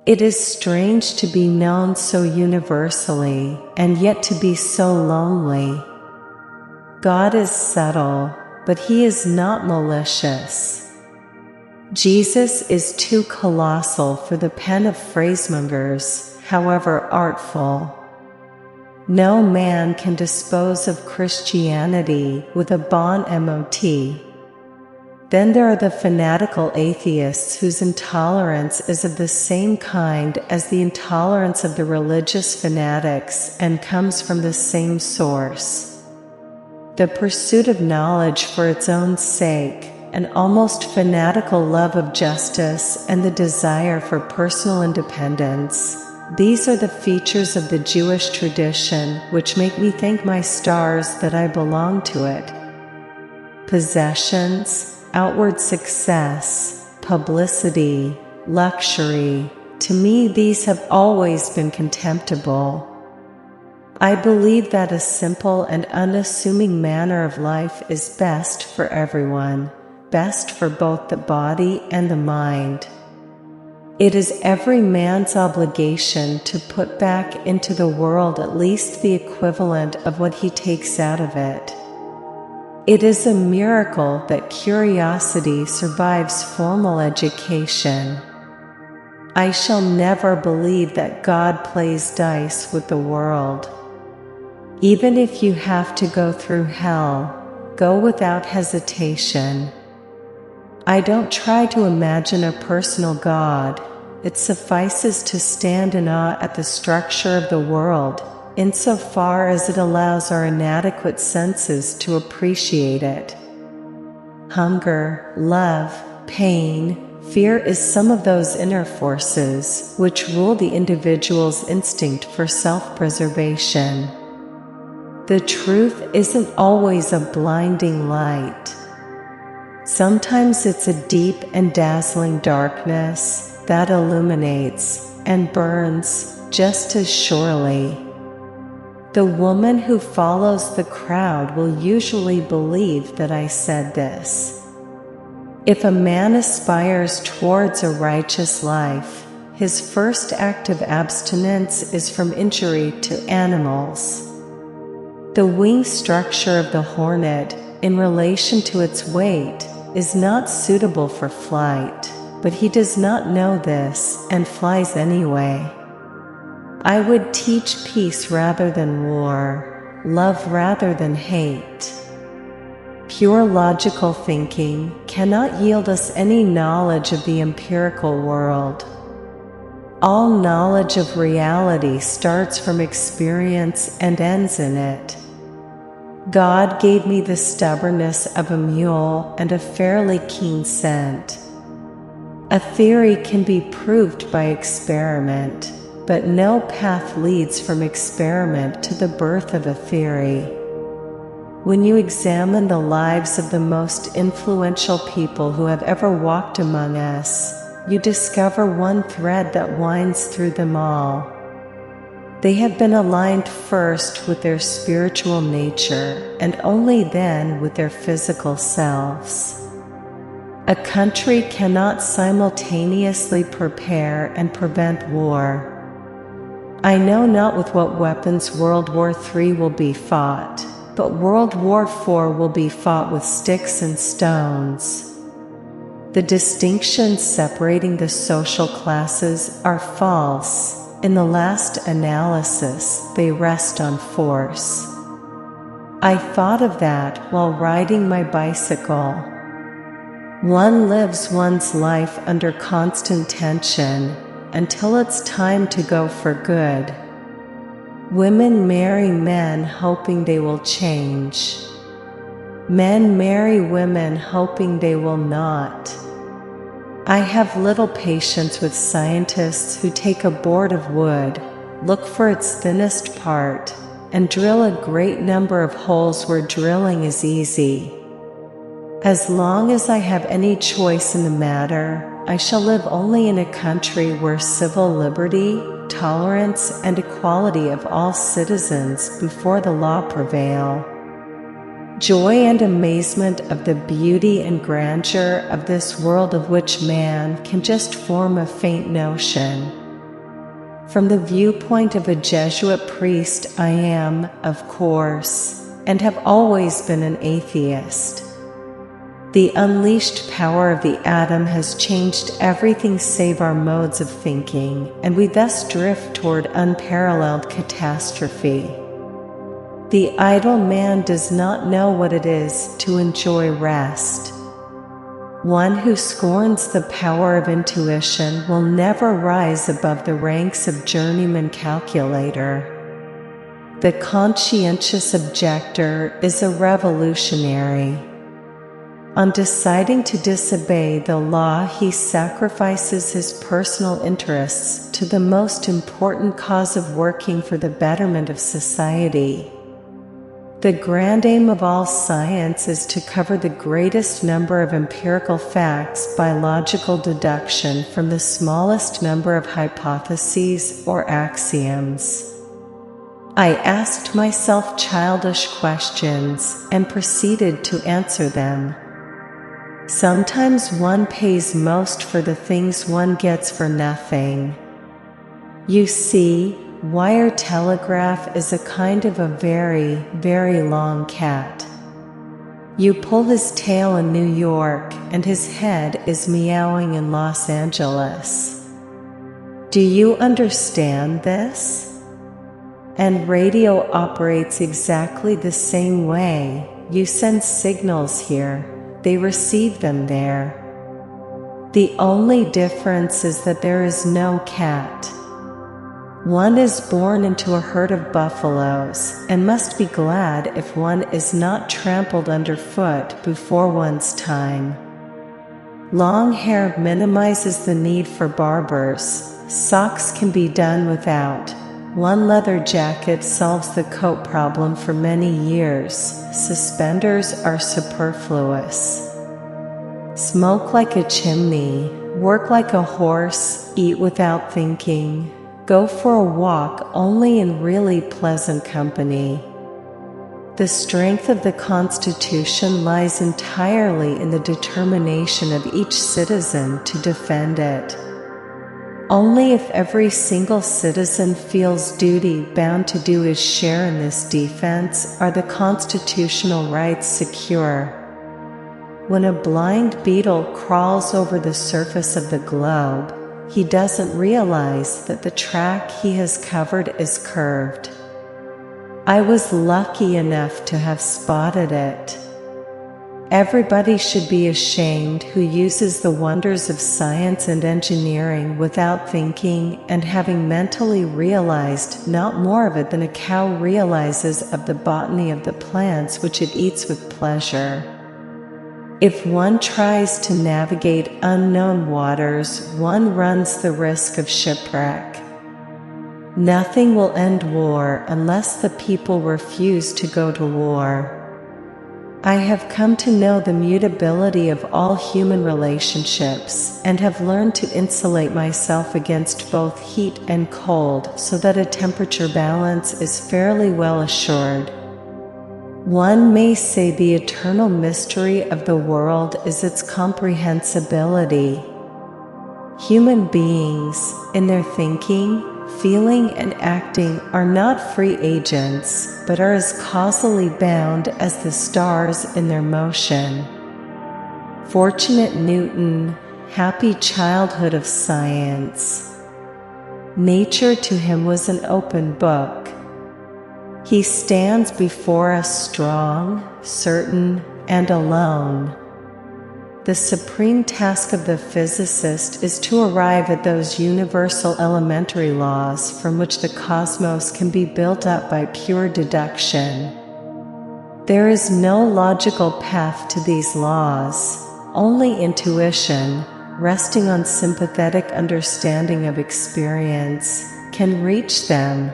It is strange to be known so universally, and yet to be so lonely. God is subtle, but he is not malicious. Jesus is too colossal for the pen of phrasemongers, however artful. No man can dispose of Christianity with a bon mot. Then there are the fanatical atheists whose intolerance is of the same kind as the intolerance of the religious fanatics and comes from the same source. The pursuit of knowledge for its own sake, an almost fanatical love of justice, and the desire for personal independence. These are the features of the Jewish tradition which make me thank my stars that I belong to it. Possessions, outward success, publicity, luxury, to me these have always been contemptible. I believe that a simple and unassuming manner of life is best for everyone, best for both the body and the mind. It is every man's obligation to put back into the world at least the equivalent of what he takes out of it. It is a miracle that curiosity survives formal education. I shall never believe that God plays dice with the world. Even if you have to go through hell, go without hesitation. I don't try to imagine a personal God. It suffices to stand in awe at the structure of the world, insofar as it allows our inadequate senses to appreciate it. Hunger, love, pain, fear is some of those inner forces which rule the individual's instinct for self-preservation. The truth isn't always a blinding light. Sometimes it's a deep and dazzling darkness that illuminates and burns just as surely. The woman who follows the crowd will usually believe that I said this. If a man aspires towards a righteous life, his first act of abstinence is from injury to animals. The wing structure of the hornet, in relation to its weight, is not suitable for flight, but he does not know this and flies anyway. I would teach peace rather than war, love rather than hate. Pure logical thinking cannot yield us any knowledge of the empirical world. All knowledge of reality starts from experience and ends in it. God gave me the stubbornness of a mule and a fairly keen scent. A theory can be proved by experiment, but no path leads from experiment to the birth of a theory. When you examine the lives of the most influential people who have ever walked among us, you discover one thread that winds through them all. They have been aligned first with their spiritual nature, and only then with their physical selves. A country cannot simultaneously prepare and prevent war. I know not with what weapons World War III will be fought, but World War IV will be fought with sticks and stones. The distinctions separating the social classes are false. In the last analysis, they rest on force. I thought of that while riding my bicycle. One lives one's life under constant tension until it's time to go for good. Women marry men hoping they will change. Men marry women hoping they will not. I have little patience with scientists who take a board of wood, look for its thinnest part, and drill a great number of holes where drilling is easy. As long as I have any choice in the matter, I shall live only in a country where civil liberty, tolerance, and equality of all citizens before the law prevail. Joy and amazement of the beauty and grandeur of this world of which man can just form a faint notion. From the viewpoint of a Jesuit priest, I am, of course, and have always been an atheist. The unleashed power of the atom has changed everything save our modes of thinking, and we thus drift toward unparalleled catastrophe. The idle man does not know what it is to enjoy rest. One who scorns the power of intuition will never rise above the ranks of journeyman calculator. The conscientious objector is a revolutionary. On deciding to disobey the law, he sacrifices his personal interests to the most important cause of working for the betterment of society. The grand aim of all science is to cover the greatest number of empirical facts by logical deduction from the smallest number of hypotheses or axioms. I asked myself childish questions and proceeded to answer them. Sometimes one pays most for the things one gets for nothing. You see, wire telegraph is a kind of a very, very long cat. You pull his tail in New York, and his head is meowing in Los Angeles. Do you understand this? And radio operates exactly the same way. You send signals here, they receive them there. The only difference is that there is no cat. One is born into a herd of buffaloes, and must be glad if one is not trampled underfoot before one's time. Long hair minimizes the need for barbers. Socks can be done without. One leather jacket solves the coat problem for many years. Suspenders are superfluous. Smoke like a chimney, work like a horse, eat without thinking. Go for a walk only in really pleasant company. The strength of the Constitution lies entirely in the determination of each citizen to defend it. Only if every single citizen feels duty-bound to do his share in this defense are the constitutional rights secure. When a blind beetle crawls over the surface of the globe, he doesn't realize that the track he has covered is curved. I was lucky enough to have spotted it. Everybody should be ashamed who uses the wonders of science and engineering without thinking and having mentally realized not more of it than a cow realizes of the botany of the plants which it eats with pleasure. If one tries to navigate unknown waters, one runs the risk of shipwreck. Nothing will end war unless the people refuse to go to war. I have come to know the mutability of all human relationships, and have learned to insulate myself against both heat and cold so that a temperature balance is fairly well assured. One may say the eternal mystery of the world is its comprehensibility. Human beings, in their thinking, feeling, and acting, are not free agents, but are as causally bound as the stars in their motion. Fortunate Newton, happy childhood of science. Nature to him was an open book. He stands before us strong, certain, and alone. The supreme task of the physicist is to arrive at those universal elementary laws from which the cosmos can be built up by pure deduction. There is no logical path to these laws, only intuition, resting on sympathetic understanding of experience, can reach them.